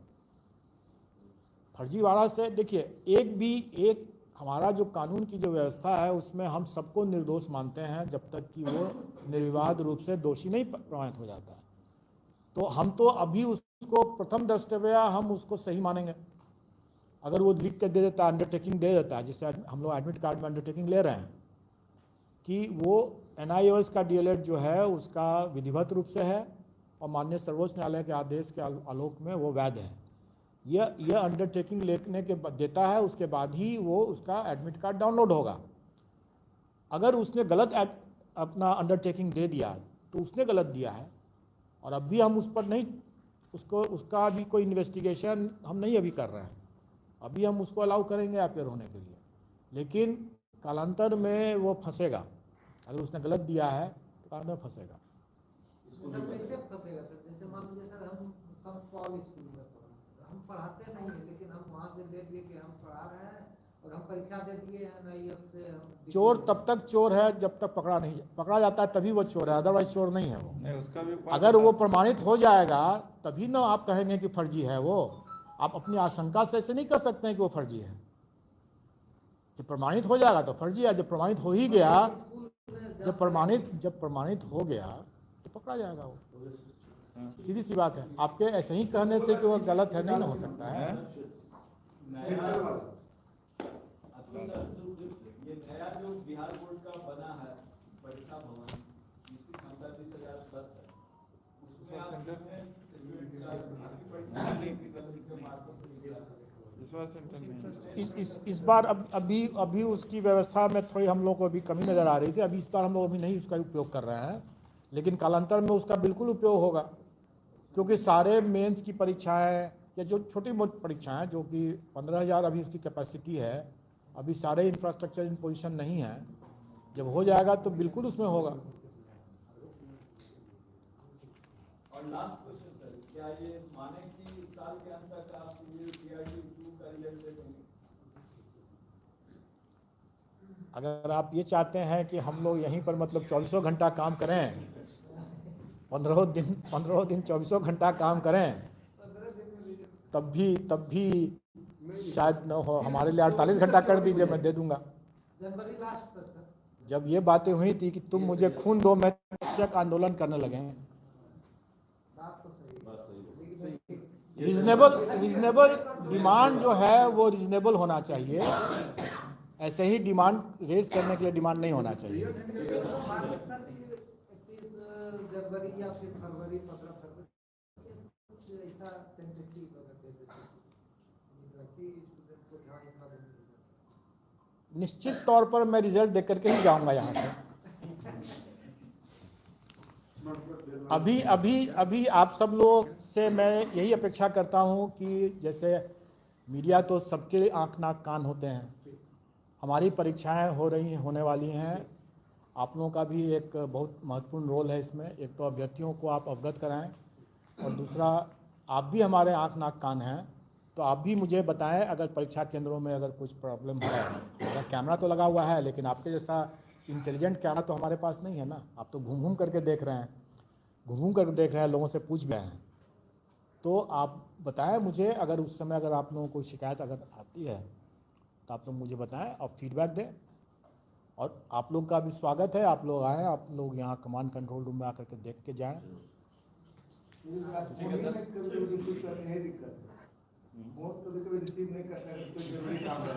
Speaker 2: फर्जीवाड़ा से देखिए, एक हमारा जो कानून की जो व्यवस्था है उसमें हम सबको निर्दोष मानते हैं जब तक कि वो निर्विवाद रूप से दोषी नहीं प्रमाणित हो जाता है। तो हम तो अभी उसको प्रथम दृष्टया हम उसको सही मानेंगे। अगर वो लिख के दे देता है, अंडरटेकिंग दे देता है, जिससे हम लोग एडमिट कार्ड में अंडरटेकिंग ले रहे हैं कि वो एनआईओएस का डीएलएड जो है उसका विधिवत रूप से है और माननीय सर्वोच्च न्यायालय के आदेश के आलोक में वो वैध है, यह अंडरटेकिंग लेने के देता है, उसके बाद ही वो उसका एडमिट कार्ड डाउनलोड होगा। अगर उसने गलत अपना अंडरटेकिंग दे दिया तो उसने गलत दिया है, और अब भी हम उस पर नहीं, उसका अभी कोई इन्वेस्टिगेशन हम नहीं अभी कर रहे हैं, अभी हम उसको अलाउ करेंगे अपेयर होने के लिए, लेकिन कालांतर में वो फंसेगा। अगर उसने गलत दिया है तो कालांतर में फंसेगा।
Speaker 4: कैसे फंसेगा सर? जैसे मान लीजिए सर, हम संत पॉल स्कूल में हम पढ़ाते नहीं है, लेकिन हम वहाँ से ले लिए कि हम पढ़ा रहे हैं और हम परीक्षा दे दिए एनआईओएस से।
Speaker 2: चोर तब तक चोर है जब तक पकड़ा जाता है, तभी वो चोर है, अदरवाइज चोर नहीं है वो।
Speaker 1: नहीं, उसका भी
Speaker 2: अगर वो प्रमाणित हो जाएगा तभी ना आप कहेंगे कि फर्जी है वो। आप अपनी आशंका से ऐसे नहीं कर सकते हैं कि वो फर्जी है। जब प्रमाणित हो जाएगा तो फर्जी है, जब प्रमाणित हो ही गया, जब प्रमाणित हो गया तो पकड़ा जाएगा वो।
Speaker 1: हाँ।
Speaker 2: सीधी सी बात है। आपके ऐसे ही कहने से कि वो गलत है नहीं ना हो सकता है।
Speaker 3: ये नया जो बिहार बोर्ड का बना है परीक्षा भवन, जिसकी क्षमता 20,000 प्लस है, उसमें आप
Speaker 2: इस बार अभी उसकी व्यवस्था में थोड़ी हम लोग को अभी कमी नज़र आ रही थी। अभी इस बार हम लोग अभी नहीं उसका उपयोग कर रहे हैं, लेकिन कालांतर में उसका बिल्कुल उपयोग होगा, क्योंकि सारे मेंस की परीक्षाएं या जो छोटी मोटी परीक्षाएं जो कि 15,000 अभी उसकी कैपेसिटी है, अभी सारे इंफ्रास्ट्रक्चर इन पोजीशन नहीं है। जब हो जाएगा तो बिल्कुल उसमें होगा।
Speaker 3: और लास्ट क्वेश्चन सर, क्या ये माने कि इस साल के अंत तक आप ये PRT 2 का रिजल्ट दे देंगे?
Speaker 2: अगर आप ये चाहते हैं कि हम लोग यहीं पर मतलब 24 घंटा काम करें, 15 दिन 24 घंटा काम करें, तब भी शायद न हो। हमारे लिए 48 घंटा कर दीजिए, मैं दे दूंगा।
Speaker 4: जनवरी लास्ट तक सर।
Speaker 2: जब ये बातें हुई थी कि तुम मुझे खून दो, मैं शिक्षक आंदोलन करने लगे हैं।
Speaker 4: बात तो सही है।
Speaker 2: रीजनेबल डिमांड जो है वो रीजनेबल होना चाहिए। ऐसे ही डिमांड रेज करने के लिए डिमांड नहीं होना चाहिए।
Speaker 4: 31 जनवरी या फिर फरवरी, 15 फरवरी, कुछ ऐसा टेंटेटिव अगर दे देते स्टूडेंट को ध्यान इतना देने।
Speaker 2: निश्चित तौर पर मैं रिजल्ट देख करके ही जाऊंगा यहाँ से। अभी आप सब लोग से मैं यही अपेक्षा करता हूँ कि जैसे मीडिया तो सबके आँख नाक कान होते हैं, हमारी परीक्षाएं होने वाली हैं। आप लोगों का भी एक बहुत महत्वपूर्ण रोल है इसमें। एक तो अभ्यर्थियों को आप अवगत कराएं, और दूसरा आप भी हमारे आँख नाक कान हैं, तो आप भी मुझे बताएं अगर परीक्षा केंद्रों में अगर कुछ प्रॉब्लम है। अगर कैमरा तो लगा हुआ है, लेकिन आपके जैसा इंटेलिजेंट कैमरा तो हमारे पास नहीं है ना। आप तो घूम करके देख रहे हैं, लोगों से पूछ रहे हैं। तो आप बताएं मुझे, अगर उस समय अगर आप लोगों को शिकायत अगर आती है तो आप लोग मुझे बताएं और फीडबैक दें। और आप लोग का भी स्वागत है, आप लोग आएँ, आप लोग यहाँ कमांड कंट्रोल रूम में आकर के देख के जाएँ।
Speaker 5: ठीक है सर। कभी रिसीव करने है दिक्कत है, बहुत कभी रिसीव नहीं करता है, कोई जरूरी काम है।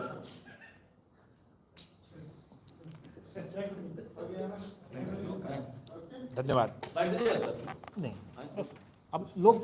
Speaker 2: धन्यवाद।
Speaker 6: बैठ जाइए सर।
Speaker 2: नहीं, बस अब लोग